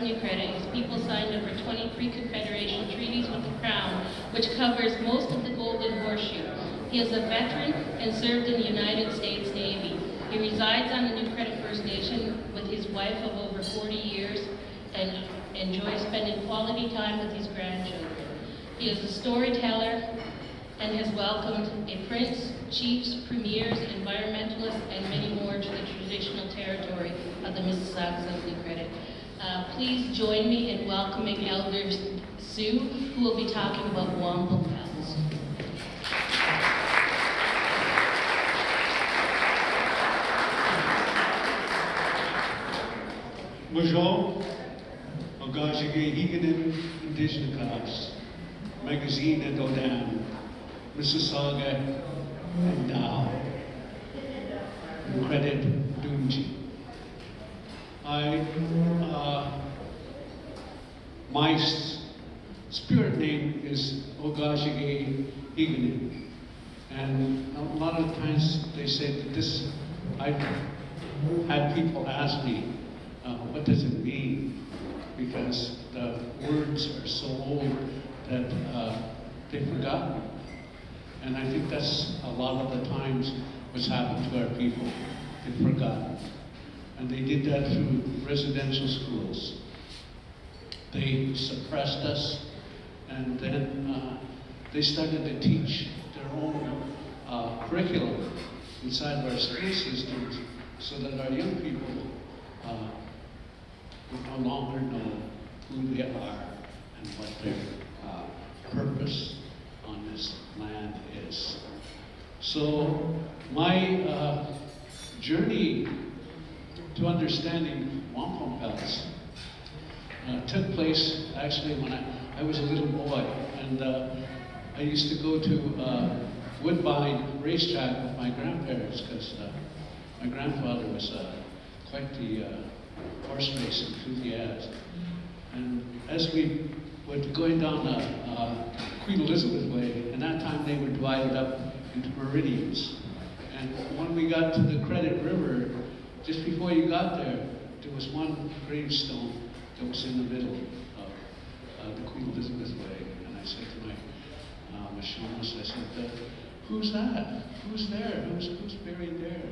New credit, his people signed over 20 pre-Confederation treaties with the Crown, which covers most of the Golden Horseshoe. He is a veteran and served in the United States Navy. He resides on the New Credit First Nation with his wife of over 40 years and enjoys spending quality time with his grandchildren. He is a storyteller and has welcomed a prince, chiefs, premiers, environmentalists, and many more to the traditional territory of the Mississaugas of New Credit. Please join me in welcoming Elder Sue, who will be talking about wampum pelts. Bonjour, engagé Higanin indigenous magazine at Odam, Mississauga and Dow, credit Dunji. My spirit name is Ogashige Higanin, and a lot of times they say that this, I've had people ask me, what does it mean? Because the words are so old that they've forgotten. And I think that's a lot of the times what's happened to our people. They've forgotten. And they did that through residential schools. They suppressed us, and then they started to teach their own curriculum inside of our school systems so that our young people would no longer know who they are and what their purpose on this land is. So my journey to understanding wampum pelts took place actually when I was a little boy, and I used to go to Woodbine racetrack with my grandparents because my grandfather was quite the horse race enthusiast. And as we were going down Queen Elizabeth Way, and that time they were divided up into meridians. And when we got to the Credit River, just before you got there, there was one gravestone that was in the middle of the Queen Elizabeth Way. And I said to my Mashonas, I said, who's that? Who's there? Who's buried there?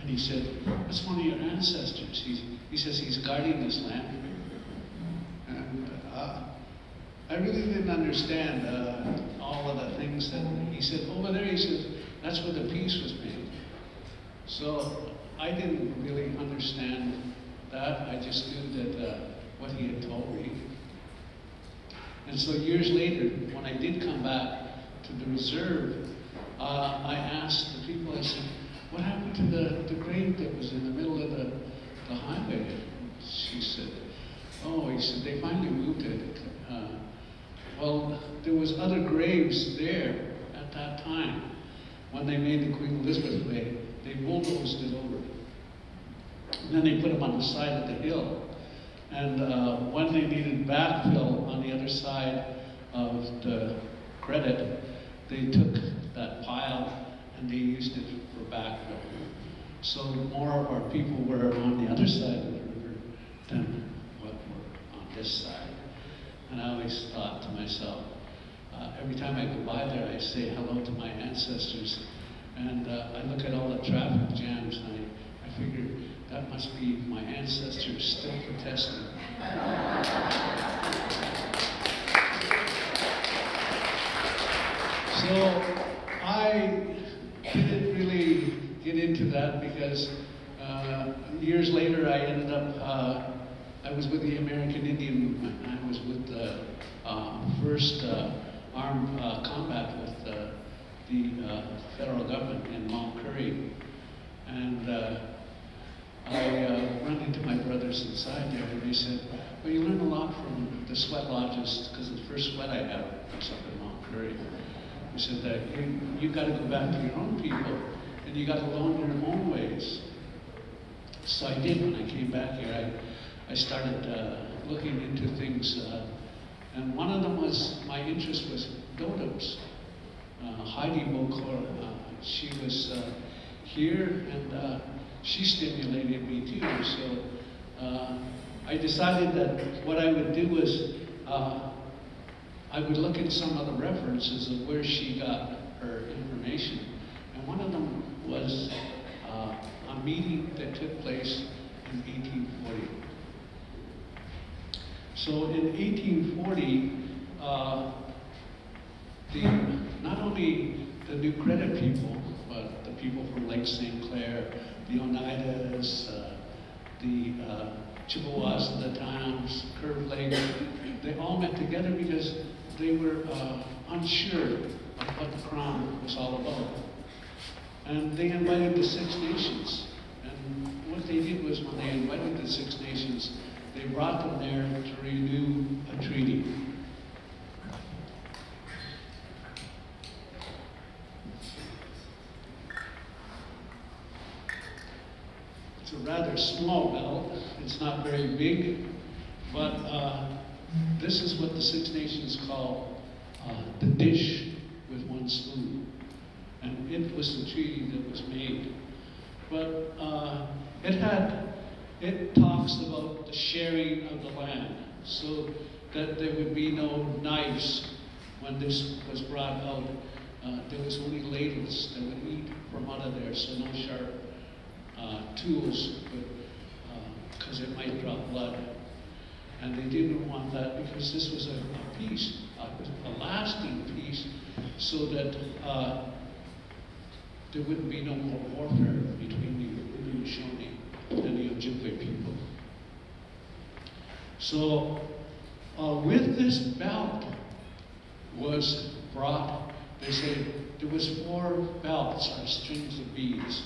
And he said, that's one of your ancestors. He says he's guarding this land. And I really didn't understand all of the things that he said. Over there, he said, that's where the peace was made. So I didn't really understand that. I just knew that what he had told me. And so years later, when I did come back to the reserve, I asked the people, I said, what happened to the grave that was in the middle of the highway? She said, oh, he said, they finally moved it. Well, there was other graves there at that time. When they made the Queen Elizabeth Way, they bulldozed it over. And then they put them on the side of the hill. And when they needed backfill on the other side of the Credit, they took that pile and they used it for backfill. So more of our people were on the other side of the river than what were on this side. And I always thought to myself, every time I go by there, I say hello to my ancestors. And I look at all the traffic jams and I figure that must be my ancestors still protesting. So I didn't really get into that because years later I ended up, I was with the American Indian movement. I was with the first armed combat with the federal government in Mount Currie. And I run into my brothers inside there and they said, well, you learn a lot from the sweat lodges, because the first sweat I had was up in Mount Currie. He said that you got to go back to your own people and you got to learn your own ways. So I did. When I came back here, I started looking into things, and one of them was, my interest was dodoms. Heidi Mokor, she was here, and she stimulated me too. So I decided that what I would do is I would look at some of the references of where she got her information. And one of them was a meeting that took place in 1840. So in 1840, not only the New Credit people, but the people from Lake St. Clair, the Oneidas, the Chippewas of the towns, Curve Lake, they all met together because they were unsure of what the Crown was all about. And they invited the Six Nations. And what they did was when they invited the Six Nations, they brought them there to renew a treaty. It's a rather small belt. It's not very big, but this is what the Six Nations call the dish with one spoon. And it was the treaty that was made. But it talks about the sharing of the land, so that there would be no knives when this was brought out. There was only ladles that would eat from out of there, so no sharp tools, because it might drop blood. And they didn't want that because this was a peace, a lasting peace, so that there wouldn't be no more warfare between the Haudenosaunee and the Ojibwe people. So with this belt was brought, they say there was 4 belts or strings of beads.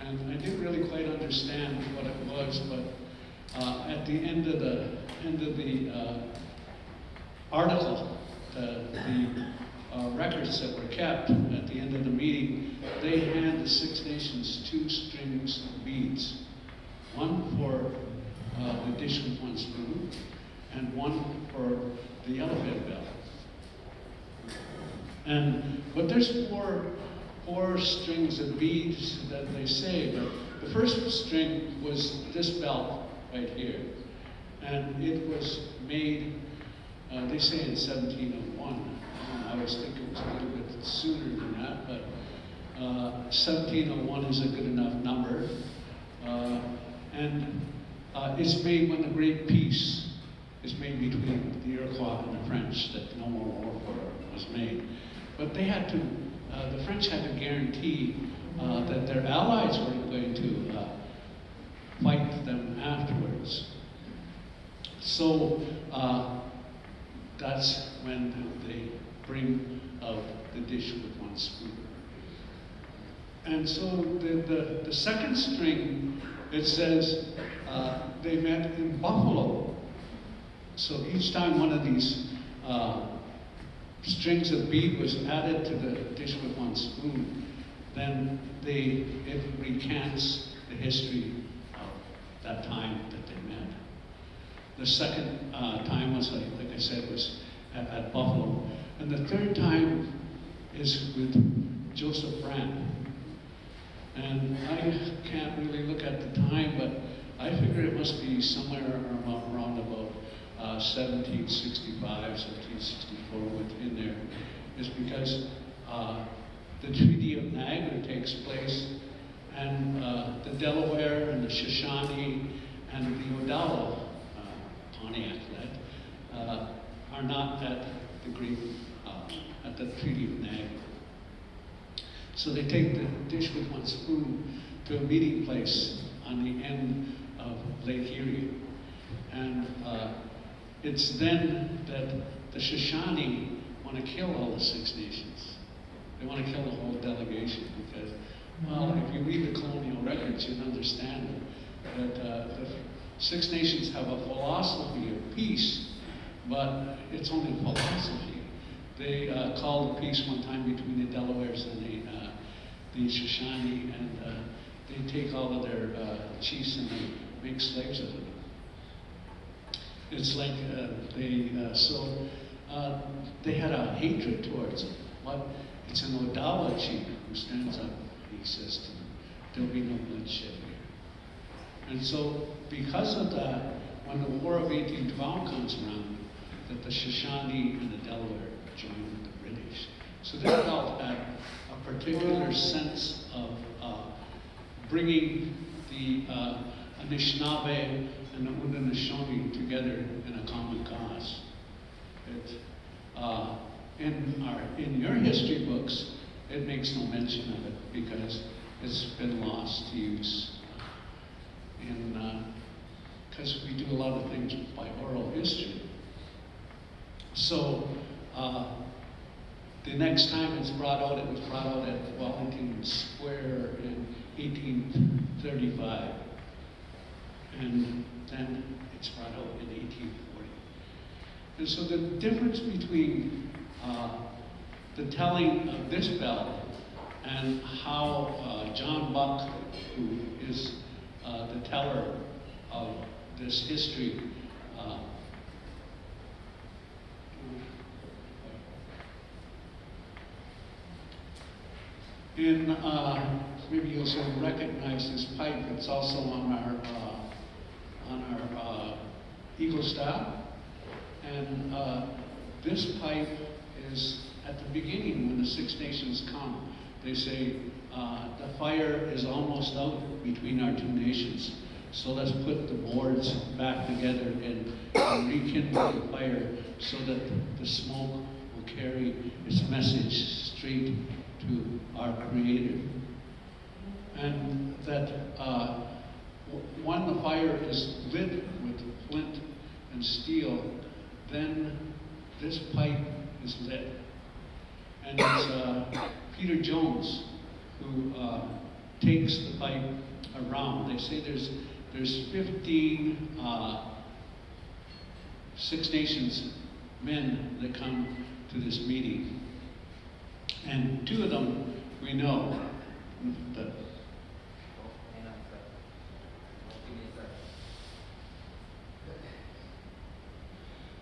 And I didn't really quite understand what it was, but at the end of the article, the records that were kept at the end of the meeting, they hand the Six Nations 2 strings of beads. One for the dish with one spoon, and one for the elephant bell. But there's four strings of beads that they say, but the first string was this belt right here. And it was made, they say in 1701. I was thinking it was a little bit sooner than that, but 1701 is a good enough number. And it's made when the Great Peace is made between the Iroquois and the French, that no more warfare was made. But they had to, the French had to guarantee that their allies weren't going to fight them afterwards. So that's when they bring out the dish with one spoon. And so the second string, it says they met in Buffalo. So each time one of these strings of bead was added to the dish with one spoon, then it recants the history of that time that they met. The second time was, like I said, was at Buffalo. And the third time is with Joseph Brant. And I can't really look at the time, but I figure it must be somewhere around about 1765, 1764 within there, is because the Treaty of Niagara takes place, and the Delaware and the Shoshone and the Odawa, Pontiac led, are not at the Treaty of Niagara. So they take the dish with one spoon to a meeting place on the end of Lake Erie. And it's then that the Shoshone want to kill all the Six Nations. They want to kill the whole delegation because, well, if you read the colonial records, you'll understand that the Six Nations have a philosophy of peace, but it's only a philosophy. They called peace one time between the Delawares and the Shoshone, and they take all of their chiefs and they make slaves of them. It's like they had a hatred towards them. But it's an Odawa chief who stands up and he says to them, there'll be no bloodshed here. And so because of that, 1812 comes around, that the Shoshone and the Delaware joined the British. So they felt had a particular sense of bringing the Anishinaabe and the Haudenosaunee together in a common cause. In your history books, it makes no mention of it because it's been lost to use. Because we do a lot of things by oral history. So the next time it was brought out at Wellington Square in 1835. And then it's brought out in 1840. And so the difference between the telling of this bell and how John Buck, who is the teller of this history, maybe you'll recognize this pipe. It's also on our eagle staff, and this pipe is at the beginning when the Six Nations come. They say the fire is almost out between our two nations, so let's put the boards back together and rekindle the fire so that the smoke will carry its message straight to our Creator. And that when the fire is lit with flint and steel, then this pipe is lit. And it's Peter Jones who takes the pipe around. They say there's 15 Six Nations men that come to this meeting. And two of them we know.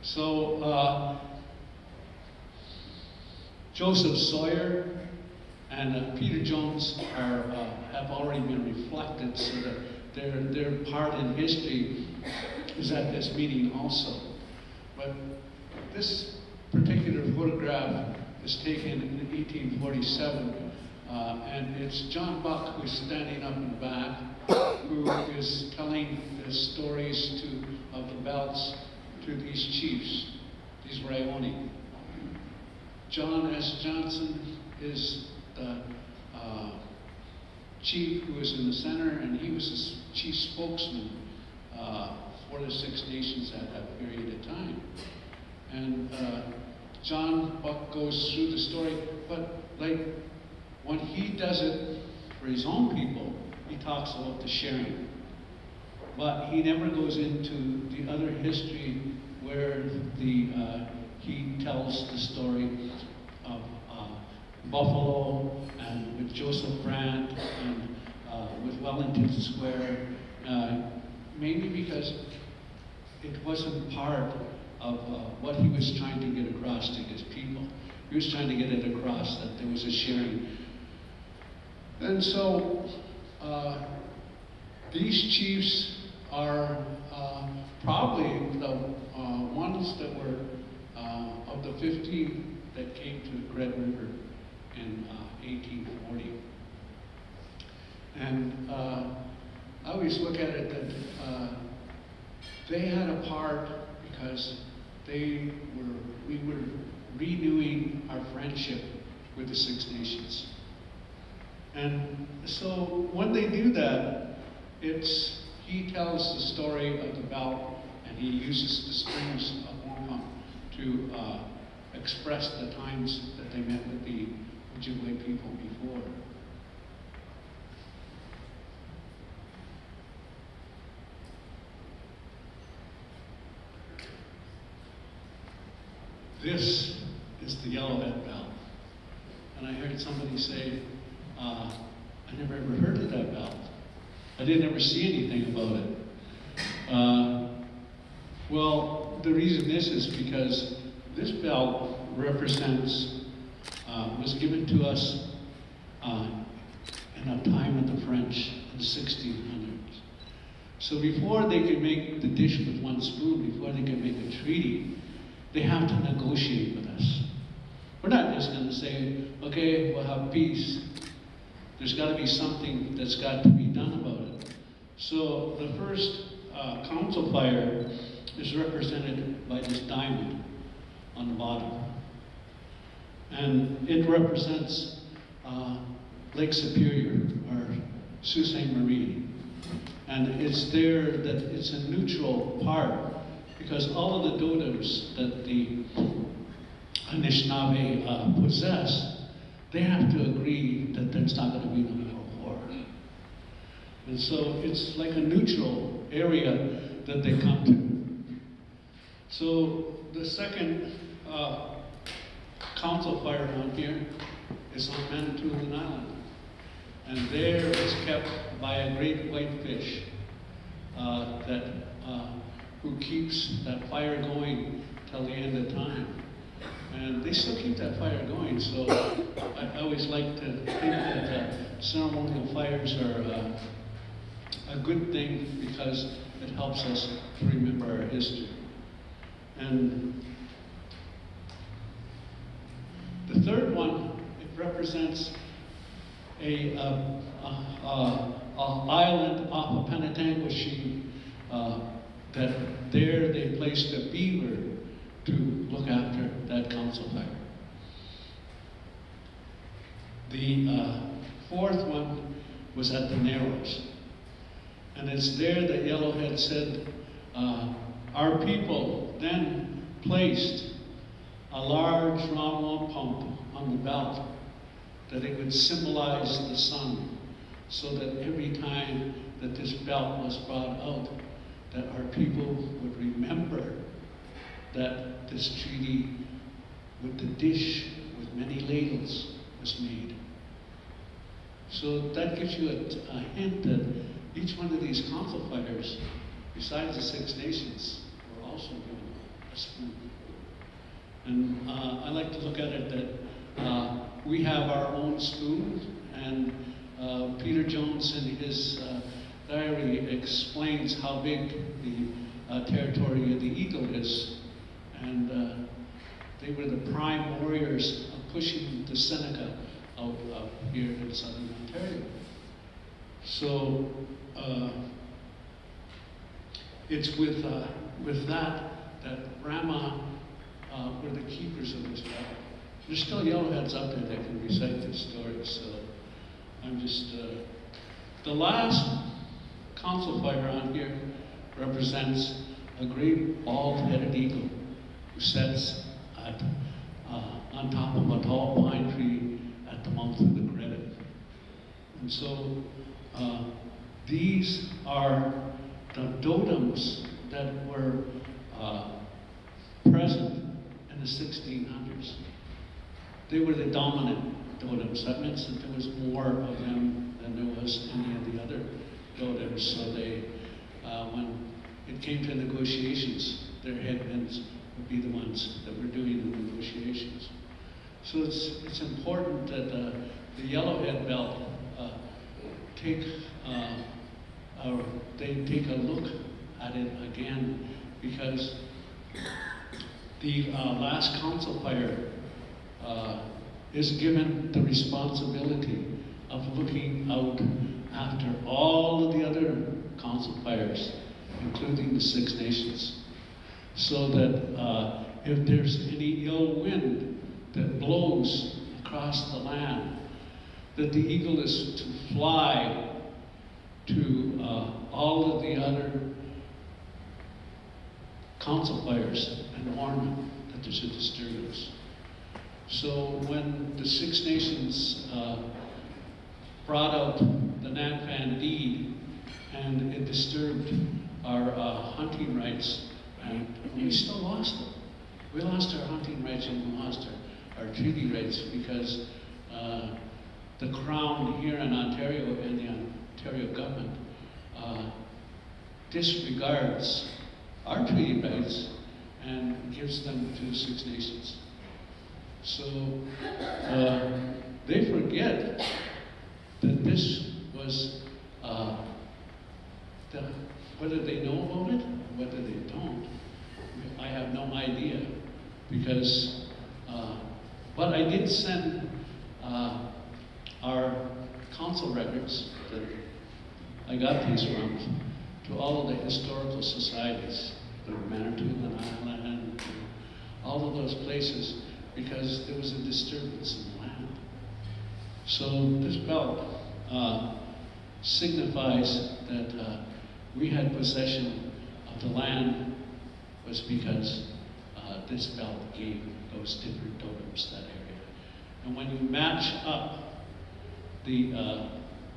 So Joseph Sawyer and Peter Jones have already been reflected, so that their part in history is at this meeting also. But this particular photograph is taken in 1847, and it's John Buck who's standing up in the back, who is telling the stories of the belts to these chiefs, these Raioni. John S. Johnson is the chief who was in the center, and he was the chief spokesman for the Six Nations at that period of time. And John Buck goes through the story, but like when he does it for his own people, he talks about the sharing. But he never goes into the other history where he tells the story of Buffalo and with Joseph Brant and with Wellington Square, mainly because it wasn't part of what he was trying to get across to his people. He was trying to get it across that there was a sharing. And so these chiefs are probably the ones that were of the 15 that came to the Red River in 1840. And I always look at it that they had a part because we were renewing our friendship with the Six Nations. And so when they do that, he tells the story of the belt, and he uses the strings of wampum to express the times that they met with the Ojibwe people before. This is the yellowhead bell. And I heard somebody say, I never ever heard of that bell. I didn't ever see anything about it. Well, the reason is because this bell represents, was given to us in a time of the French in the 1600s. So before they can make the dish with one spoon, before they can make a treaty, they have to negotiate with us. We're not just going to say, okay, we'll have peace. There's got to be something that's got to be done about it. So the first council fire is represented by this diamond on the bottom. And it represents Lake Superior, or Sault Ste. Marie. And it's there that it's a neutral part, because all of the totems that the Anishinaabe possess, they have to agree that there's not going to be no more war. And so it's like a neutral area that they come to. So the second council fire around here is on Manitoulin Island. And there it's kept by a great white fish who keeps that fire going till the end of time. And they still keep that fire going, so I always like to think that ceremonial fires are a good thing because it helps us to remember our history. And the third one, it represents a island off of Penetanguishene that there they placed a beaver to look after that council fire. The fourth one was at the Narrows. And it's there that Yellowhead said, our people then placed a large round wampum on the belt, that it would symbolize the sun, so that every time that this belt was brought out, that our people would remember that this treaty with the dish with many ladles was made. So that gives you a hint that each one of these council fires, besides the Six Nations, were also given a spoon. And I like to look at it that we have our own spoon, and Peter Jones in his diary explains how big the territory of the Eagle is. And they were the prime warriors of pushing the Seneca out here in southern Ontario. So it's with that Rama were the keepers of this battle. There's still yellowheads out there that can recite this story, so I'm just... The last council fire on here represents a great bald-headed eagle who sits on top of a tall pine tree at the mouth of the Credit. And so these are the totems that were present in the 1600s. They were the dominant totems. That meant that there was more of them than there was any of the other totems. So they, when it came to negotiations, their headmen would be the ones that were doing the negotiations. So it's important that the Yellowhead Belt they take a look at it again, because the last council fire is given the responsibility of looking out after all of the other council fires, including the Six Nations, so that if there's any ill wind that blows across the land, that the eagle is to fly to all of the other council fires and warn them that there's a disturbance. So when the Six Nations brought out the Nanfan deed, and it disturbed our hunting rights, and we still lost them. We lost our hunting rights and we lost our treaty rights because the Crown here in Ontario and the Ontario government disregards our treaty rights and gives them to the Six Nations. So they forget that this was Whether they know about it, or whether they don't, I have no idea. Because, but I did send our council records that I got these from to all of the historical societies, the Manitoulin Island, all of those places, because there was a disturbance in the land. So this belt signifies that we had possession of the land was because this belt gave those different totems that area. And when you match up the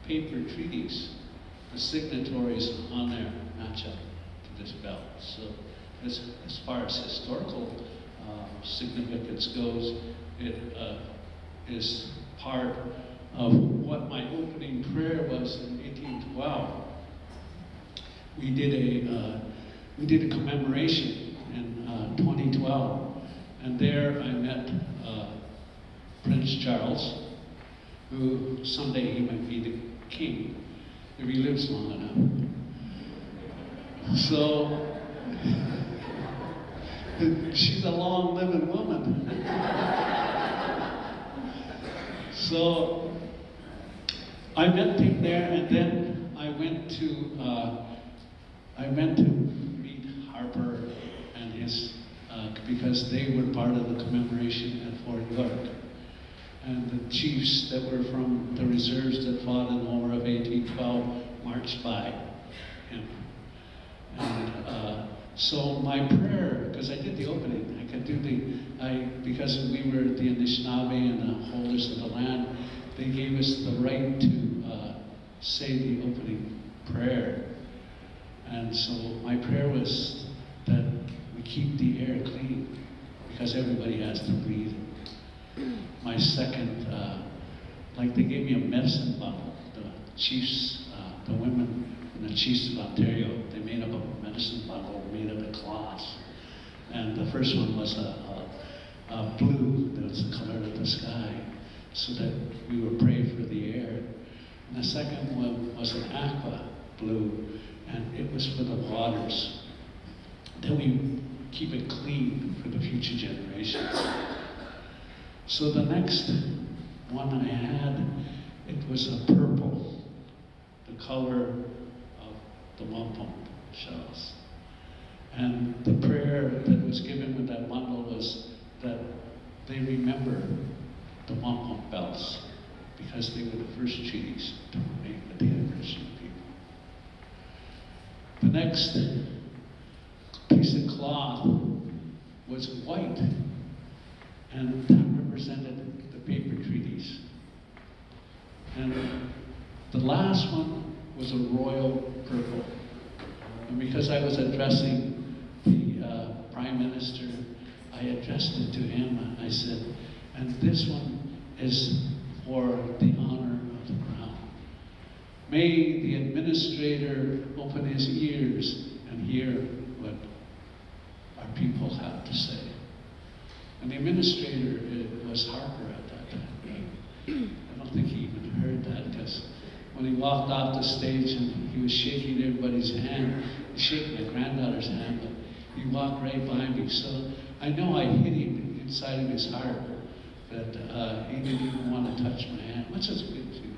paper treaties, the signatories on there match up to this belt. So as far as historical significance goes, it is part of what my opening prayer was in 1812. We did a commemoration in 2012, and there I met Prince Charles, who someday he might be the king if he lives long enough. So she's a long-living woman. So I met him there, and then I went to meet Harper and his, because they were part of the commemoration at Fort York. And the chiefs that were from the reserves that fought in the War of 1812 marched by him. And so my prayer, because I did the opening, I could do because we were the Anishinaabe and the holders of the land, they gave us the right to say the opening prayer. And so my prayer was that we keep the air clean, because everybody has to breathe. My second, like they gave me a medicine bottle. The chiefs, the women from the chiefs of Ontario, they made up a medicine bottle made out of cloth. And the first one was a blue, that was the color of the sky, so that we would pray for the air. And the second one was an aqua blue, and it was for the waters. Then we keep it clean for the future generations. So the next one I had, it was a purple, the color of the wampum shells. And the prayer that was given with that bundle was that they remember the wampum belts, because they were the first treaties to be made with the Aboriginal people. The next piece of cloth was white, and that represented the paper treaties. And the last one was a royal purple. And because I was addressing the Prime Minister, I addressed it to him. I said, and this one is for the honor of the crown. May the administrator open his ears and hear what our people have to say. And the administrator was Harper at that time. I don't think he even heard that, because when he walked off the stage and he was shaking everybody's hand, he shaking my granddaughter's hand, but he walked right by me. So I know I hit him inside of his heart, that he didn't even want to touch my hand, which is good too.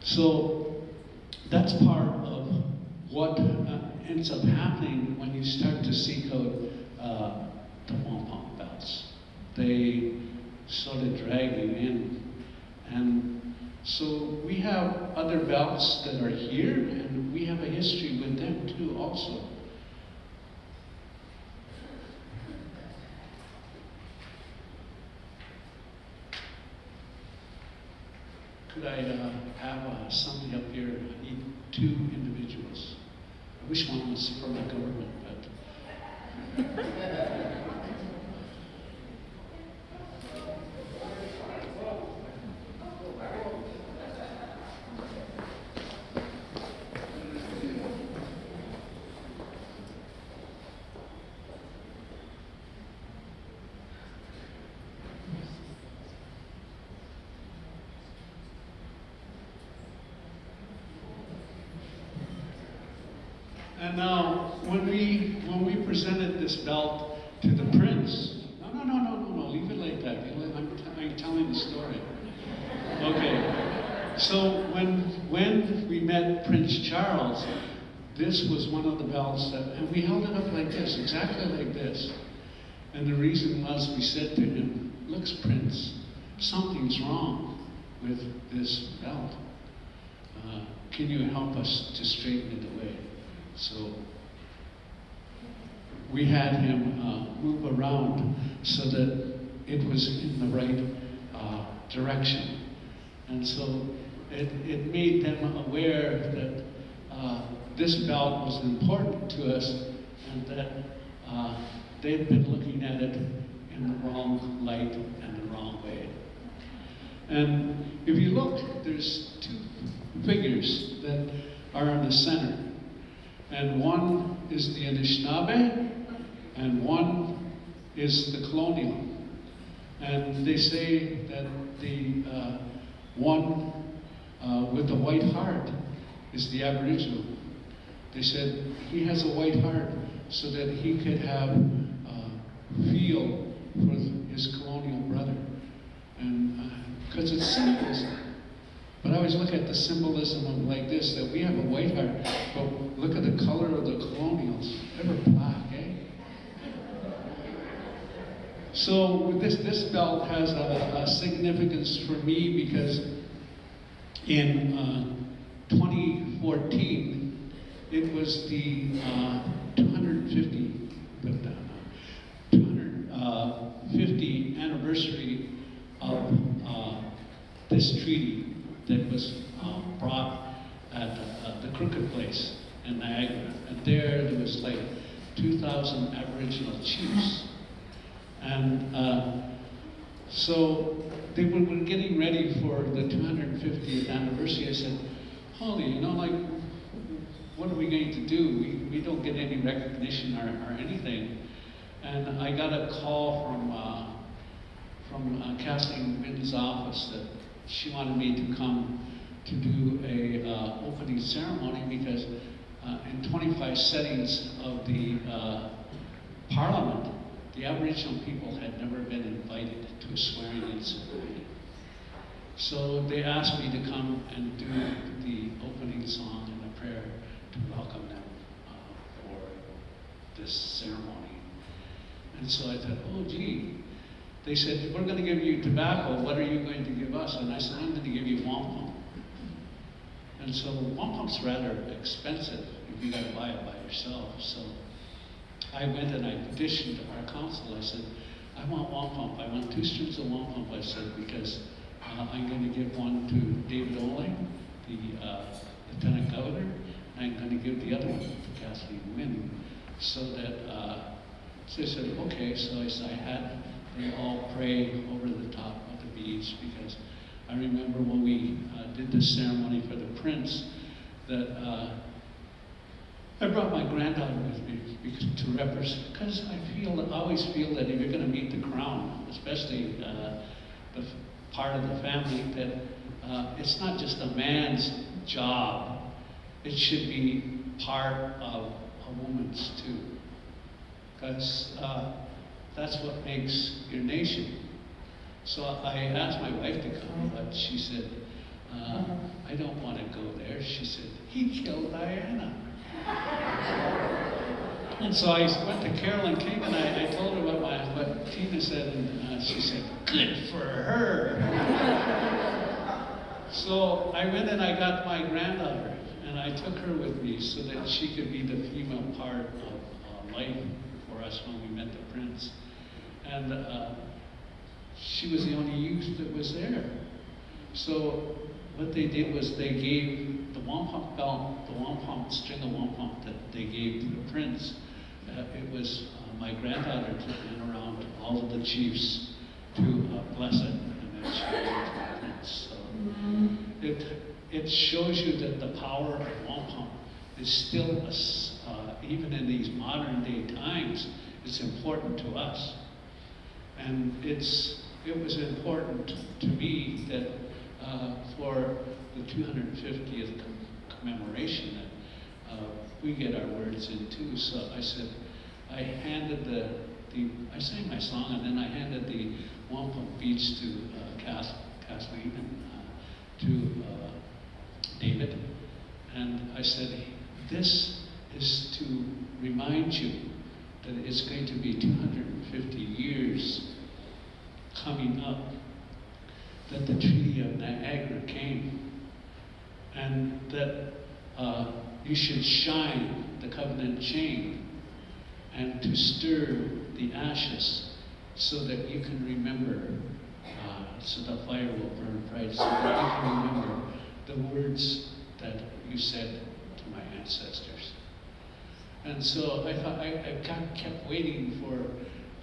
So that's part of what ends up happening when you start to seek out the wampum belts. They sort of drag you in. And so we have other belts that are here, and we have a history with them too also. Could I have somebody up here? I need 2 individuals. I wish one was from the government, but And now, when we presented this belt to the prince, no, leave it like that. I'm telling the story. Okay. So when we met Prince Charles, this was one of the belts and we held it up like this, exactly like this. And the reason was we said to him, "Look, Prince, something's wrong with this belt. Can you help us to straighten it away?" So we had him move around so that it was in the right direction. And so it made them aware that this belt was important to us and that they'd been looking at it in the wrong light and the wrong way. And if you look, there's two figures that are in the center. And one is the Anishinaabe, and one is the colonial. And they say that the one with the white heart is the Aboriginal. They said he has a white heart so that he could have feel for his colonial brother. And because it's symbolism. But I always look at the symbolism of like this, that we have a white heart, but look at the color of the colonials. They're black, eh? So this belt has a significance for me because in 2014, it was the 250 anniversary of this treaty that was brought at the Crooked Place in Niagara. And there was like 2,000 Aboriginal chiefs. And so they were getting ready for the 250th anniversary. I said, "Holy, like, what are we going to do? We don't get any recognition or anything." And I got a call from Kathleen Wynne's office that she wanted me to come to do a opening ceremony because in 25 settings of the Parliament, the Aboriginal people had never been invited to a swearing-in ceremony. So they asked me to come and do the opening song and a prayer to welcome them for this ceremony. And so I thought, oh gee. They said, "We're going to give you tobacco, what are you going to give us?" And I said, "I'm going to give you wampum." And so wampum's rather expensive if you got to buy it by yourself. So I went and I petitioned our council. I said, "I want wampum. I want 2 strips of wampum," I said, because I'm going to give one to David Oling, the Lieutenant Governor, and I'm going to give the other one to Kathleen Wynne. So that, so I said, okay. So I had they all pray over the top of the beads, because I remember when we did this ceremony for the prince that I brought my granddaughter with me to represent, because I always feel that if you're going to meet the crown, especially the part of the family, that it's not just a man's job, it should be part of a woman's too, because that's what makes your nation. So I asked my wife to come, but she said, "I don't want to go there." She said, "He killed Diana." And so I went to Carolyn King and I told her what Tina said, and she said, "Good for her." So I went and I got my granddaughter and I took her with me so that she could be the female part of life for us when we met the prince. And she was the only youth that was there. So what they did was they gave the wampum belt, the wampum string of wampum that they gave to the prince. It was my granddaughter took it around all of the chiefs to bless it, and then she gave it to the prince. So it shows you that the power of wampum is still, even in these modern day times, it's important to us. And it was important to me that for the 250th commemoration that we get our words in too. So I said, I handed I sang my song, and then I handed the wampum beads to Kathleen and to David. And I said, this is to remind you that it's going to be 250 years coming up that the Treaty of Niagara came, and that you should shine the covenant chain and to stir the ashes so that you can remember, so the fire will burn bright, so that you can remember the words that you said to my ancestors. And so I thought, I kept waiting for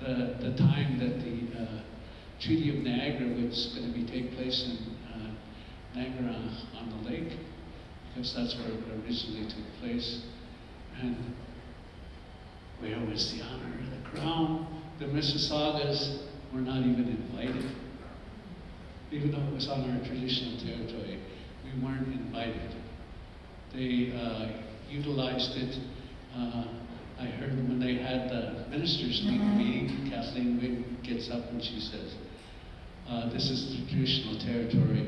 the time that the Treaty of Niagara was going to take place in Niagara on the Lake, because that's where it originally took place. And where was the honor, the crown? The Mississaugas were not even invited. Even though it was on our traditional territory, we weren't invited. They utilized it. I heard when they had the ministers meeting, Kathleen gets up and she says, this is the traditional territory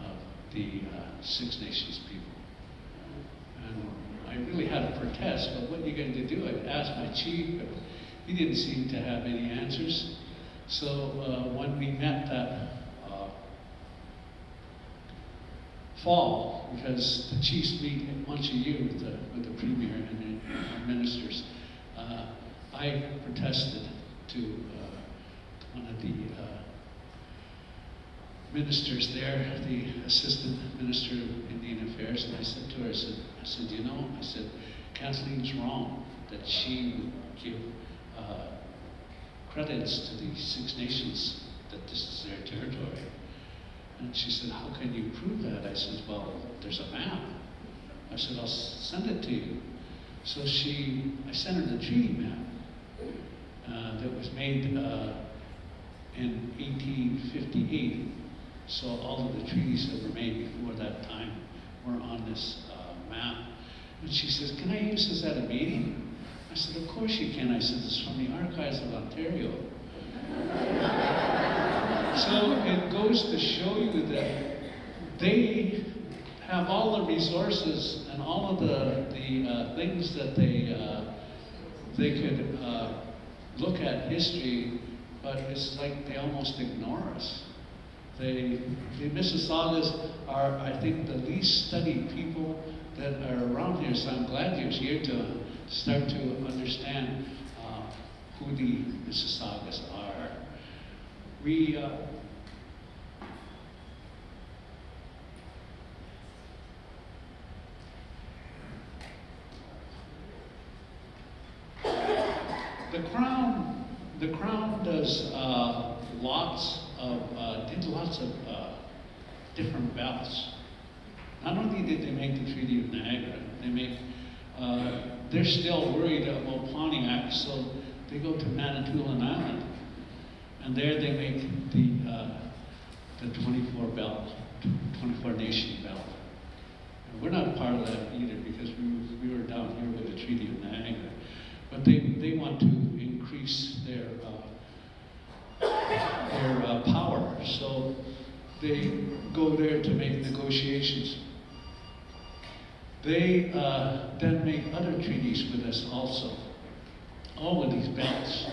of the Six Nations people. And I really had to protest, but what are you going to do? I asked my chief, but he didn't seem to have any answers. So when we met that fall, because the chiefs meet once a year with the premier and the ministers, I protested to one of the ministers there, the assistant minister of Indian Affairs, and I said to her, I said, you know, I said, Kathleen's wrong that she would give credits to the Six Nations, that this is their territory. And she said, how can you prove that? I said, well, there's a map. I said, I'll send it to you. So I sent her the treaty map that was made in 1858. So all of the treaties that were made before that time were on this map. And she says, can I use this at a meeting? I said, of course you can. I said, it's from the Archives of Ontario. So it goes to show you that they have all the resources and all of the things that they could look at history, but it's like they almost ignore us. The Mississaugas are, I think, the least studied people that are around here, so I'm glad you're here to start to understand who the Mississaugas are. The Crown does did lots of different belts. Not only did they make the Treaty of Niagara, they're still worried about Pontiac, so they go to Manitoulin Island, and there they make the 24 nation belt. And we're not part of that either, because we were down here with the Treaty of Niagara. But they want to increase their power, so they go there to make negotiations. They then make other treaties with us also, all with these belts,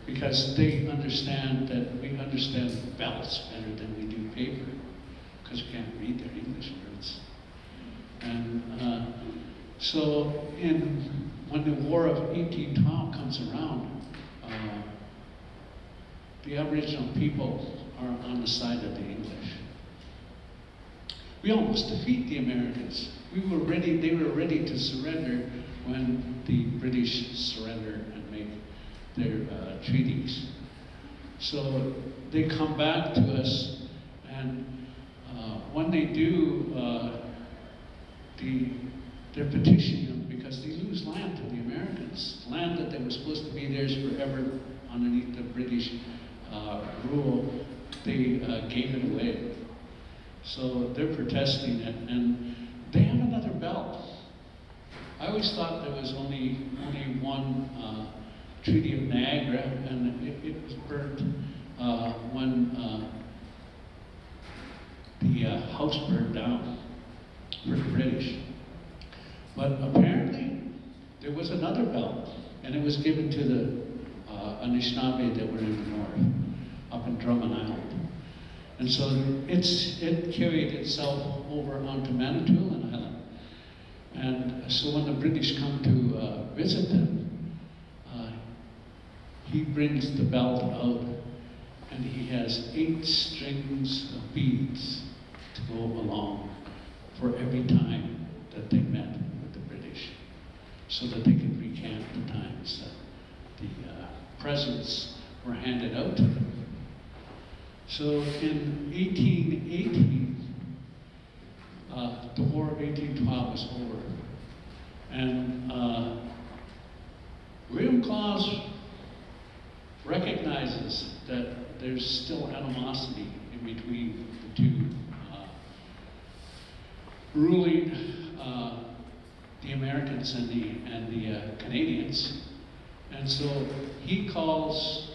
because they understand that we understand belts better than we do paper, because we can't read their English words. And so when the War of 1812 comes around, the Aboriginal people are on the side of the English. We almost defeat the Americans. They were ready to surrender when the British surrender and make their treaties. So they come back to us, and when they do, they're petitioning them because they lose land to the Americans. Land that they were supposed to be theirs forever underneath the British rule, they gave it away. So they're protesting it, and they have another belt. I always thought there was only one Treaty of Niagara, and it was burnt when the house burned down for the British. But apparently, there was another belt, and it was given to the Anishinaabe that were in the north, up in Drummond Island. And so it carried itself over onto Manitoulin Island. And so when the British come to visit them, he brings the belt out, and he has 8 strings of beads to go along for every time that they met with the British, so that they could recant the times that the presents were handed out to them. So in 1818, the War of 1812 was over, and William Claus recognizes that there's still animosity in between the two ruling the Americans and the Canadians, and so he calls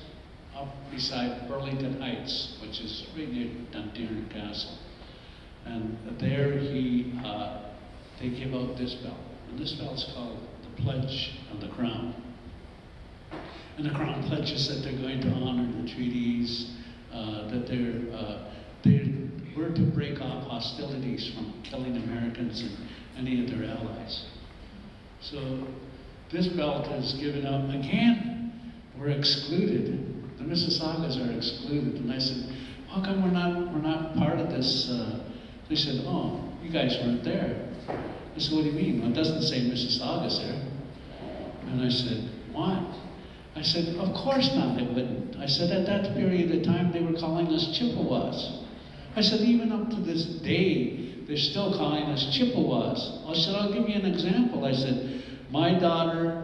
up beside Burlington Heights, which is right near Dundee Castle, and there they give out this bell, and this bell is called the Pledge of the Crown. And the Crown pledges that they're going to honor the treaties, that they were to break off hostilities from killing Americans and any of their allies. So this belt is given up again. We're excluded. The Mississaugas are excluded. And I said, how come we're not part of this? They said, oh, you guys weren't there. I said, what do you mean? Well, it doesn't say Mississaugas there. And I said, what? I said, of course not, they wouldn't. I said, at that period of time, they were calling us Chippewas. I said, even up to this day, they're still calling us Chippewas. I said, I'll give you an example. I said, my daughter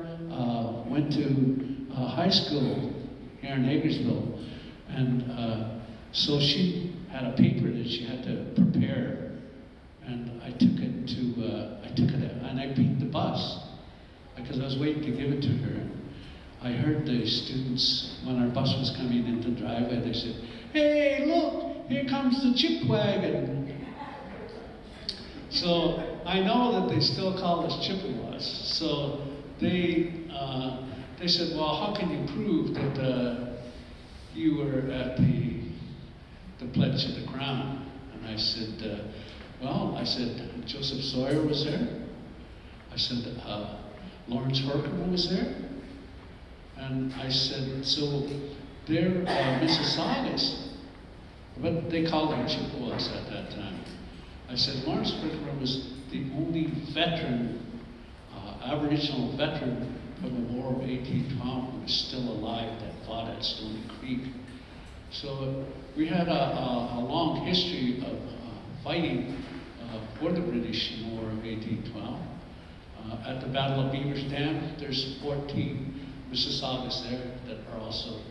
went to high school here in Hagersville, and so she had a paper that she had to prepare, and I took it and I beat the bus, because I was waiting to give it to her. I heard the students, when our bus was coming into the driveway, they said, hey, look, here comes the chip wagon. So I know that they still call us Chippewas. So they said, well, how can you prove that you were at the Pledge of the Crown? And I said, Joseph Sawyer was there. I said, Lawrence Horkheimer was there. And I said, so they're Mississaugas, but they called them Chippewas at that time. I said, Lawrence Horkheimer was the only veteran, Aboriginal veteran from the War of 1812 who was still alive that fought at Stony Creek. So we had a long history of fighting for the British in the War of 1812. At the Battle of Beaver's Dam, there's 14 Mississaugas there that are also,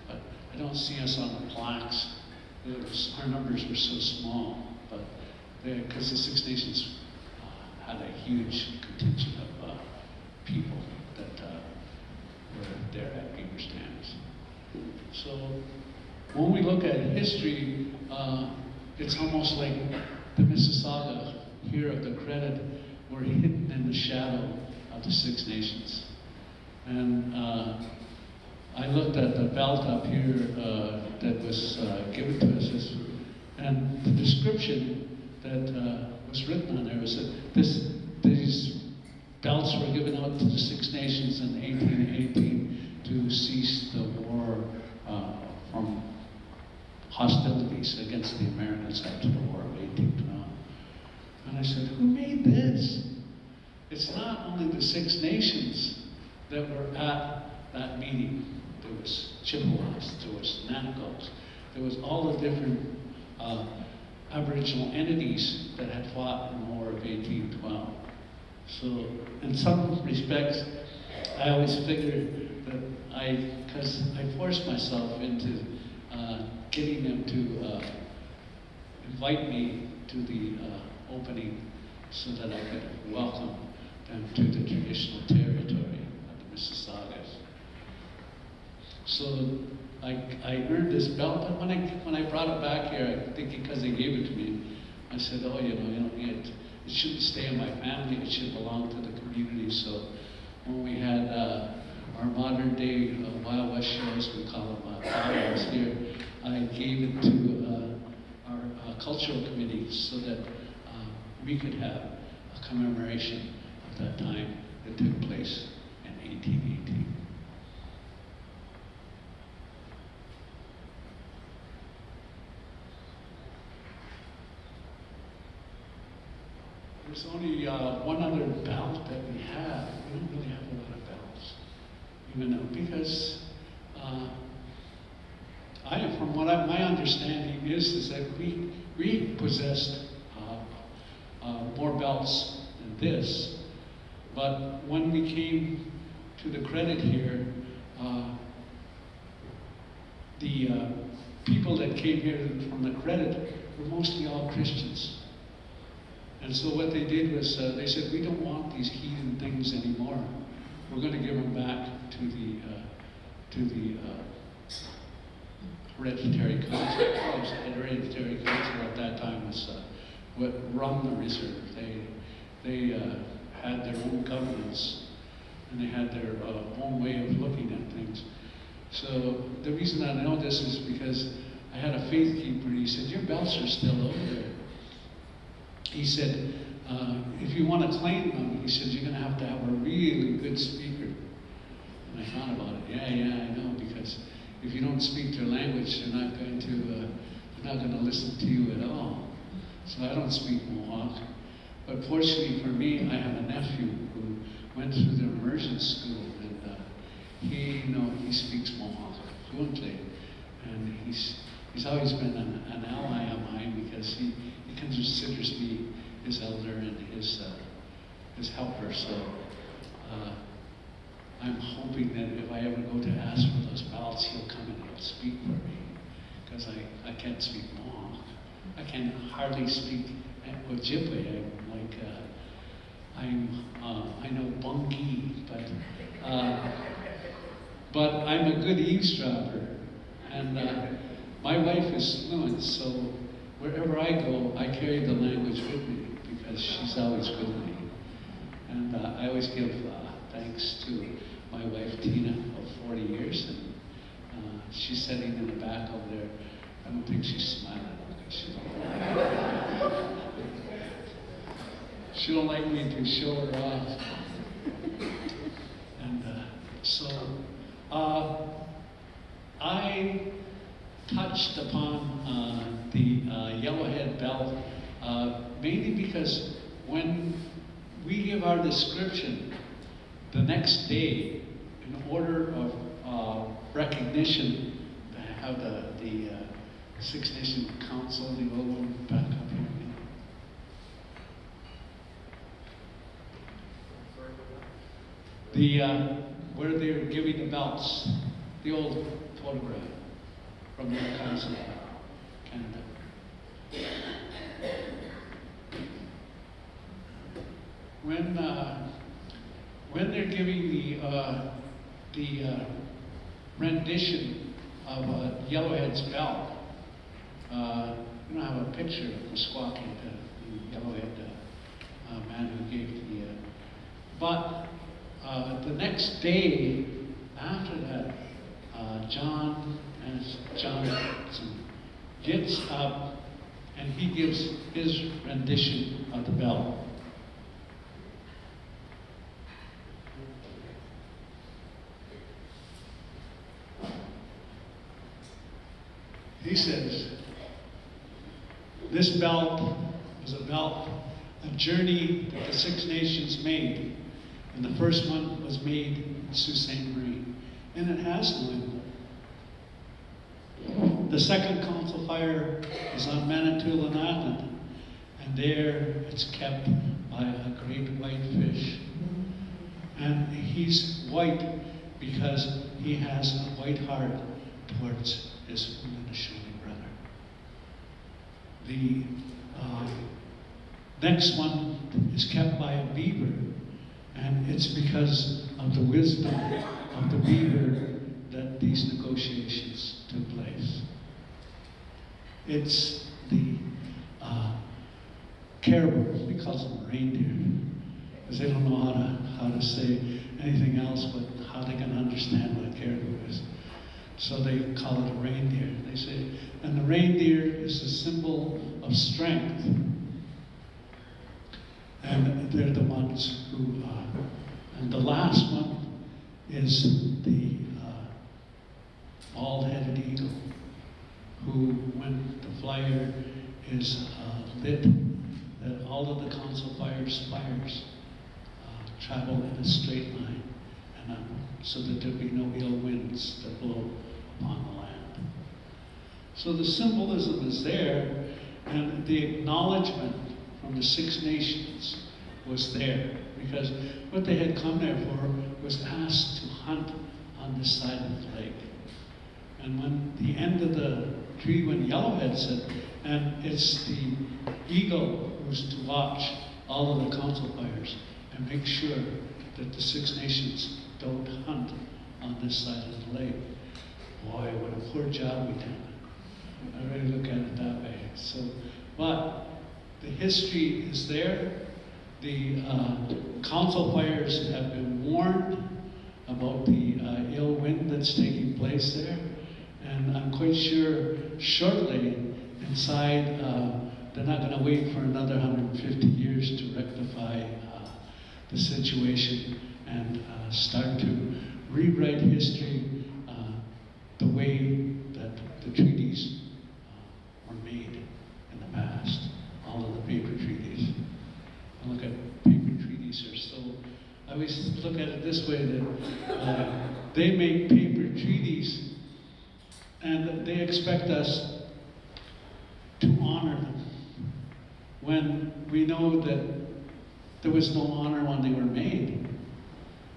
but I don't see us on the plaques. Our numbers were so small, but because the Six Nations had a huge contingent of people that were there at Beaver's Dams. So when we look at history, it's almost like the Mississauga here of the credit were hidden in the shadow of the Six Nations. And I looked at the belt up here that was given to us, and the description that was written on there was that these belts were given out to the Six Nations in 1818 to cease the war from hostilities against the Americans after the War of 1812. And I said, who made this? It's not only the Six Nations that were at that meeting. There was Chippewas, there was Nanticos, there was all the different Aboriginal entities that had fought in the War of 1812. So in some respects, I always figured that because I forced myself into getting them to invite me to the opening so that I could welcome and to the traditional territory of the Mississaugas. So I earned this belt, but when I brought it back here, I think because they gave it to me, I said, oh, you know, it shouldn't stay in my family, it should belong to the community. So when we had our modern day Wild West shows, we call them powwows here, I gave it to our cultural committee so that we could have a commemoration of that time that took place in 1818. There's only one other belt that we have. We don't really have a lot of belts, even though, because from what my understanding is that we possessed more belts than this. But when we came to the credit here, the people that came here from the credit were mostly all Christians. And so what they did was they said, we don't want these heathen things anymore. We're going to give them back to the hereditary council. The hereditary council at that time was what run the reserve. They had their own governance, and they had their own way of looking at things. So the reason I know this is because I had a faith keeper. He said, your belts are still over there. He said, if you want to claim them, he said, you're going to have a really good speaker. And I thought about it. Yeah, I know, because if you don't speak their language, they're not going to listen to you at all. So I don't speak Mohawk. But fortunately for me, I have a nephew who went through the immersion school, and he speaks Mohawk fluently. And he's always been an ally of mine because he considers me his elder and his helper. So I'm hoping that if I ever go to ask for those belts, he'll come and he'll speak for me, because I can't speak Mohawk. I can hardly speak Ojibwe. I know Bungi, but I'm a good eavesdropper, and my wife is fluent, so wherever I go, I carry the language with me because she's always with me. And I always give thanks to my wife Tina of 40 years, and she's sitting in the back over there. I don't think she's smiling. She don't like me to show her off. And so I touched upon the yellowhead belt mainly because when we give our description the next day, in order of recognition, to have the Six Nation Council, the old one back up here. Where they're giving the belts, the old photograph from the Council of Canada. When they're giving the rendition of Yellowhead's belt, I have a picture of Meskwaki, the Yellowhead man who gave the. But the next day after that, John Johnson gets up and he gives his rendition of the belt. He says, this belt was a journey that the Six Nations made. And the first one was made in Sault Ste. Marie. And it has no emblem. The second council fire is on Manitoulin Island. And there it's kept by a great white fish. And he's white because he has a white heart towards his Minnesota brother. The next one is kept by a beaver, And it's because of the wisdom of the weaver that these negotiations took place. It's the caribou, we call them reindeer, because they don't know how to say anything else but how they can understand what a caribou is. So they call it a reindeer. They say, and the reindeer is a symbol of strength. And they're the ones who, and the last one is the bald-headed eagle, who, when the flyer is lit, that all of the council fires travel in a straight line, and so that there be no ill winds that blow upon the land. So the symbolism is there, and the acknowledgement from the Six Nations was there, because what they had come there for was asked to hunt on this side of the lake. And when the end of the tree, when Yellowhead said, and it's the eagle who's to watch all of the council fires and make sure that the Six Nations don't hunt on this side of the lake. Boy, what a poor job we did. I really look at it that way. So, but the history is there. The council fires have been warned about the ill wind that's taking place there. And I'm quite sure shortly inside, they're not going to wait for another 150 years to rectify the situation and start to rewrite history the way that the treaties were made in the past, all of the paper treaties. I look at paper treaties are so, I always look at it this way, that they make paper treaties and they expect us to honor them when we know that there was no honor when they were made,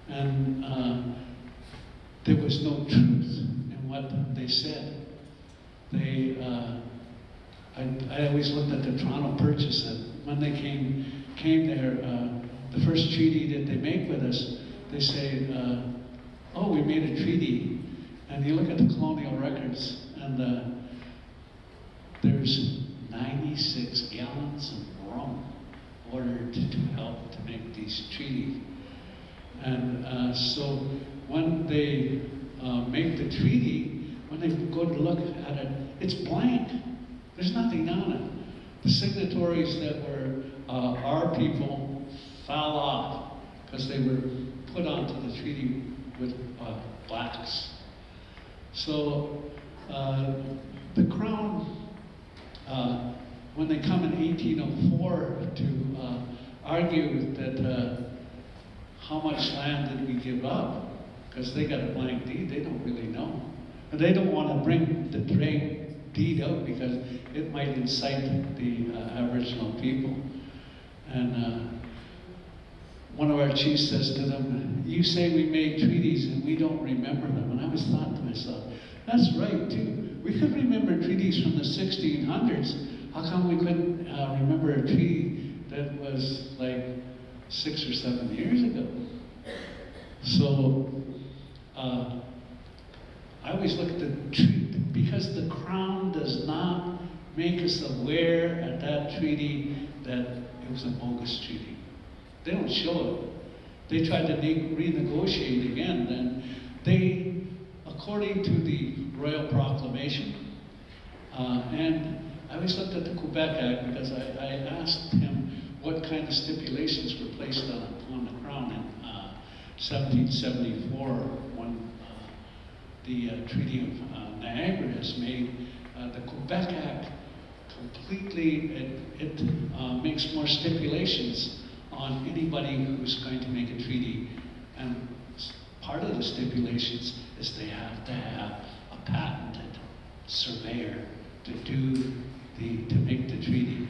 and there was no truth in what they said. They, I always looked at the Toronto Purchase, and when they came there, the first treaty that they make with us, they say, oh, we made a treaty. And you look at the colonial records, and there's 96 gallons of rum ordered to help to make these treaties. And so when they make the treaty, when they go to look at it, it's blank. There's nothing on it. The signatories that were our people fell off because they were put onto the treaty with blacks. So the Crown, when they come in 1804 to argue that how much land did we give up, because they got a blank deed, they don't really know. And they don't want to bring the deed out because it might incite the Aboriginal people. And one of our chiefs says to them, you say we made treaties and we don't remember them. And I always thought to myself, that's right too. We could remember treaties from the 1600s. How come we couldn't remember a treaty that was like 6 or 7 years ago? So I always look at the treaty, because the Crown does not make us aware at that treaty that it was a bogus treaty. They don't show it. They tried to renegotiate again, and they, according to the Royal Proclamation, and I always looked at the Quebec Act because I asked him what kind of stipulations were placed on the Crown in 1774 when the Treaty of Niagara is made. The Quebec Act completely, it makes more stipulations on anybody who's going to make a treaty. And part of the stipulations is they have to have a patented surveyor to make the treaty.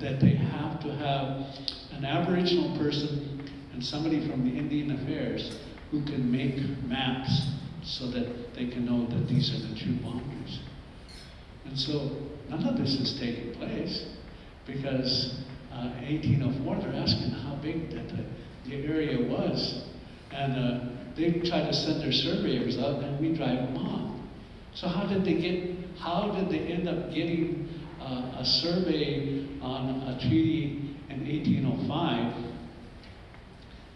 That they have to have an Aboriginal person and somebody from the Indian Affairs who can make maps so that they can know that these are the true boundaries. And so none of this has taken place because 1804, they're asking how big that the area was. And they try to send their surveyors out, and we drive them off. So how did they end up getting a survey on a treaty in 1805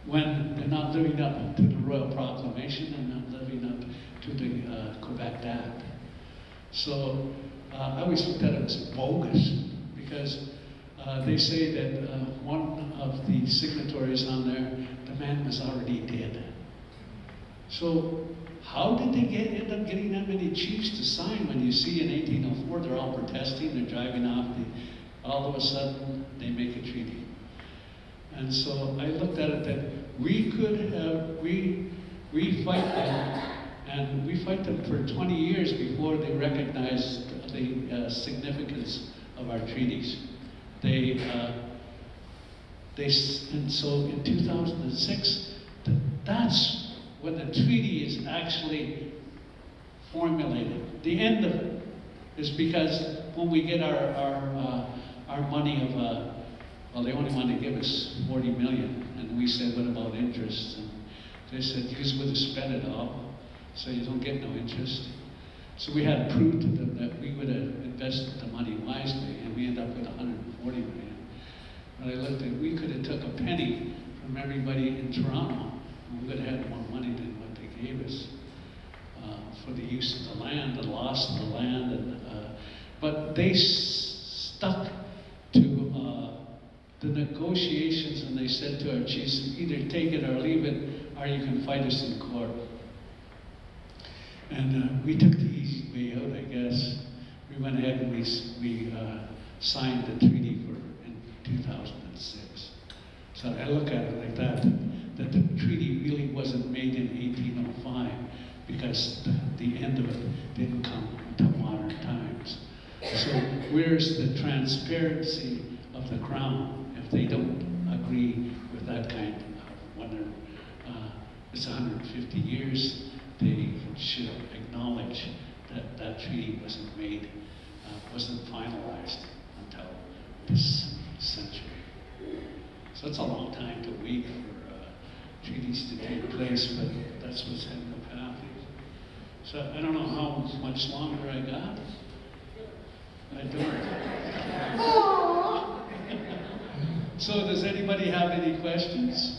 when they're not living up to the Royal Proclamation and not living up to the Quebec Act? So I always looked at it as bogus, because they say that one of the signatories on there, the man was already dead. So how did they end up getting that many chiefs to sign when you see in 1804 they're all protesting, they're driving off, all of a sudden they make a treaty? And so I looked at it that we could have, we fight them, and we fight them for 20 years before they recognize the significance of our treaties. And so in 2006, that's when the treaty is actually formulated. The end of it is because when we get our money of, well, they only wanted to give us 40 million, and we said, what about interest? And they said, you would have spent it all, so you don't get no interest. So we had to prove to them that we would have invested the money wisely, and we ended up with 140 million. But I looked at, we could have took a penny from everybody in Toronto, and we would have had more money than what they gave us for the use of the land, the loss of the land. And, but they stuck to the negotiations, and they said to our chiefs, either take it or leave it, or you can fight us in court. And we took the easy way out, I guess. We went ahead and we signed the treaty in 2006. So I look at it like that the treaty really wasn't made in 1805, because the end of it didn't come until modern times. So where's the transparency of the Crown if they don't agree with that kind of, when it's 150 years, they should acknowledge that that treaty wasn't made, wasn't finalized until this century. So it's a long time to wait for treaties to take place, but that's what's ended up happening. So I don't know how much longer I got. I don't. So does anybody have any questions?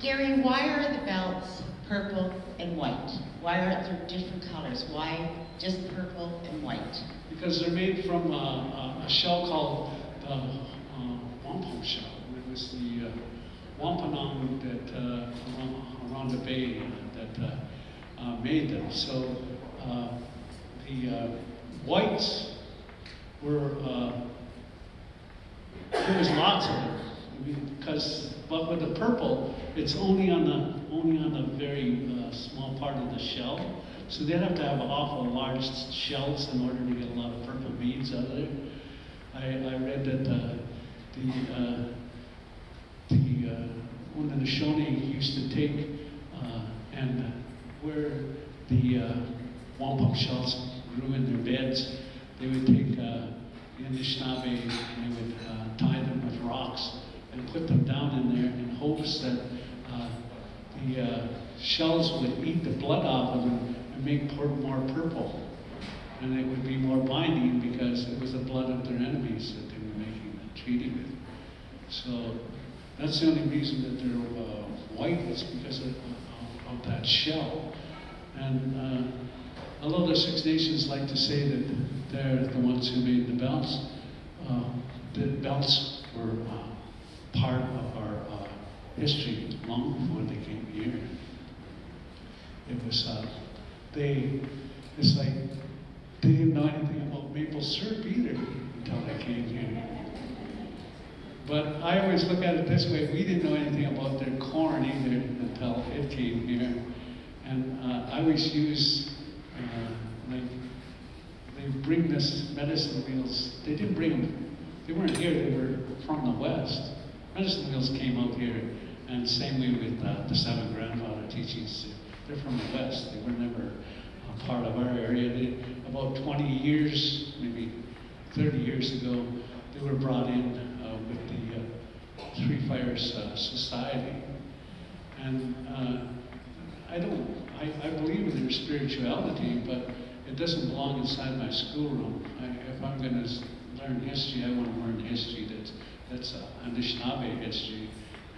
Garry, why are the belts purple and white? Why aren't there different colors? Why just purple and white? Because they're made from a shell called wampum shell. It was the wampum that around the bay that made them. So the whites were there was lots of them, but with the purple, it's only on the very small part of the shell. So they'd have to have awful large shells in order to get a lot of purple beads out of there. I read that the Haudenosaunee used to take and where the wampum shells grew in their beds, they would take the Anishinaabe and they would tie them with rocks and put them down in there in hopes that the shells would eat the blood off of them and make more purple. And it would be more binding because it was the blood of their enemies that they were making the treaty with. So that's the only reason that they're white, is because of that shell. And although the Six Nations like to say that they're the ones who made the belts were part of our history long before they came here. It was, it's like, they didn't know anything about maple syrup either until they came here. But I always look at it this way, we didn't know anything about their corn either until it came here. And I always use, like, they bring this medicine wheels. They didn't bring them. They weren't here. They were from the West. Medicine wheels came out here, and same way with the seven grandfather teachings. They're from the West. They were never a part of our area. About 20 years, maybe 30 years ago, they were brought in with the Three Fires Society. And I believe in their spirituality, but it doesn't belong inside my schoolroom. If I'm going to learn history, I want to learn history that's Anishinaabe history,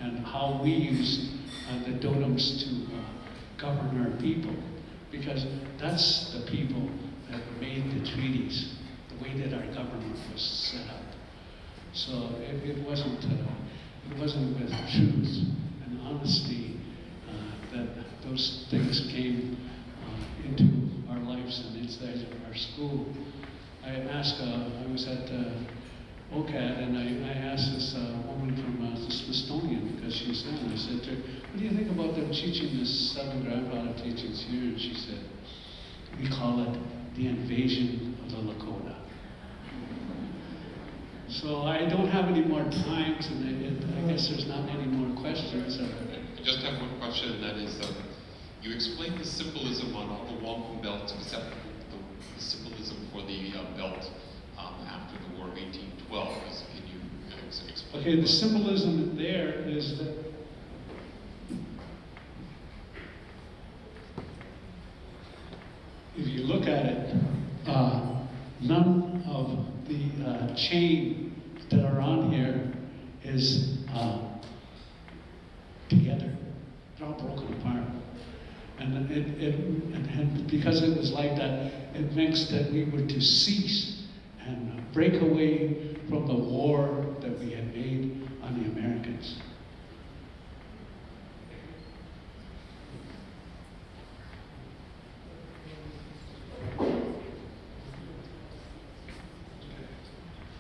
and how we use the totems to govern our people, because that's the people that made the treaties, the way that our government was set up. So it wasn't with truth and honesty that those things came into our lives and inside of our school. I was at OCAD, and I asked this woman from the Smithsonian, because she's there, and I said to her, what do you think about them teaching the seven grandfather teachings here? And she said, we call it the invasion of the Lakota. So I don't have any more time, and I guess there's not any more questions. I just have one question, and that is, you explained the symbolism on all the wampum belts, except the symbolism for the belt after the War of 1812. Can you explain? Okay, the symbolism there is that if you look at it, none of the chain that are on here is together. They're all broken apart. And because it was like that, it meant that we were to cease and break away from the war that we had made on the Americans.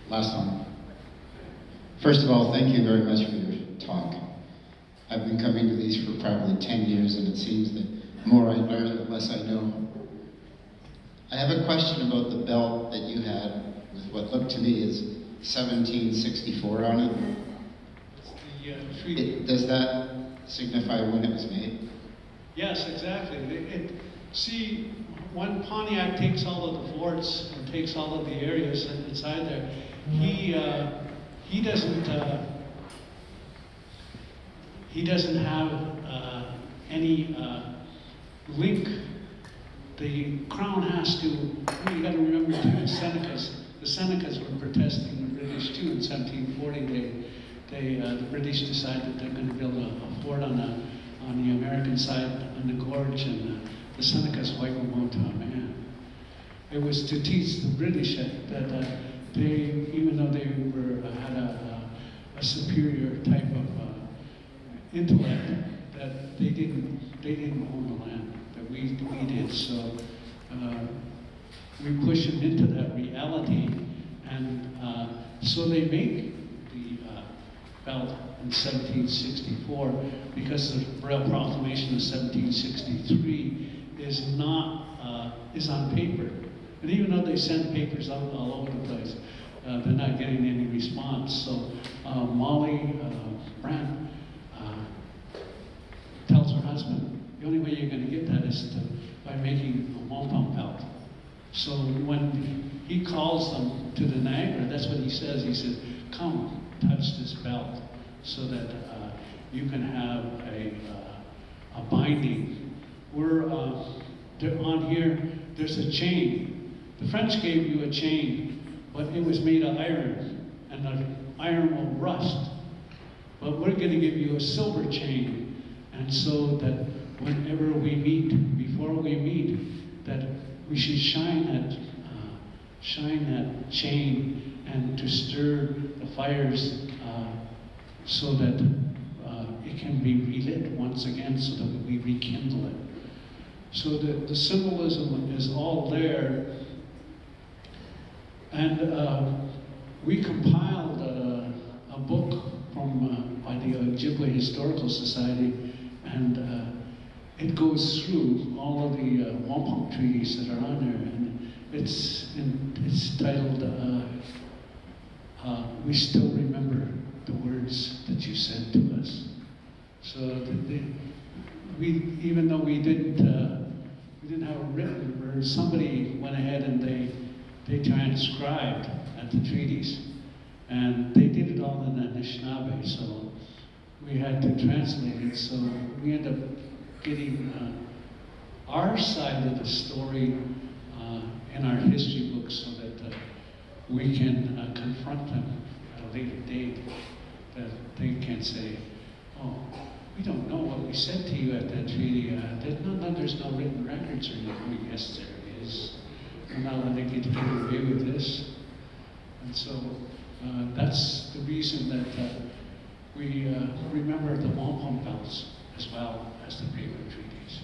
Last one. First of all, thank you very much for your talk. I've been coming to these for probably 10 years, and it seems that the more I learn, the less I know. I have a question about the belt that you had with what looked to me as 1764 on it. The treaty. Does that signify when it was made? Yes, exactly. See, when Pontiac takes all of the forts and takes all of the areas inside there, he doesn't have any link. The crown has to. You got to remember too, the Senecas were protesting the British too in 1740. The British decided they're going to build a fort on the American side on the gorge, and the Senecas wiped them out to a man. It was to teach the British that they, even though they had a superior type of intellect, that they didn't own the land, that we did. So we push them into that reality, and so they make the belt in 1764, because the Proclamation of 1763 is on paper. And even though they send papers out all over the place, they're not getting any response. So Molly Brandt tells her husband, the only way you're going to get that is by making a wampum belt. So when he calls them to the Niagara, that's what he says. He says, come, touch this belt so that you can have a binding. We're on here, there's a chain. The French gave you a chain, but it was made of iron, and the iron will rust. But we're going to give you a silver chain, and so that whenever we meet, before we meet, that we should shine that chain and to stir the fires so that it can be relit once again, so that we rekindle it. So the symbolism is all there. And we compiled a book by the Ojibwe Historical Society, and it goes through all of the wampum treaties that are on there, it's titled, We Still Remember the Words That You Said to Us. So even though we didn't have a written word, somebody went ahead and they transcribed at the treaties. And they did it all in Anishinaabe, so we had to translate it. So we ended up getting our side of the story in our history books so that we can confront them at a later date. That they can say, oh, we don't know what we said to you at that treaty. There's no written records or anything. Oh, yes, there is. We're not letting you get away with this. And so that's the reason that we remember the wampum belts as well as the paper treaties.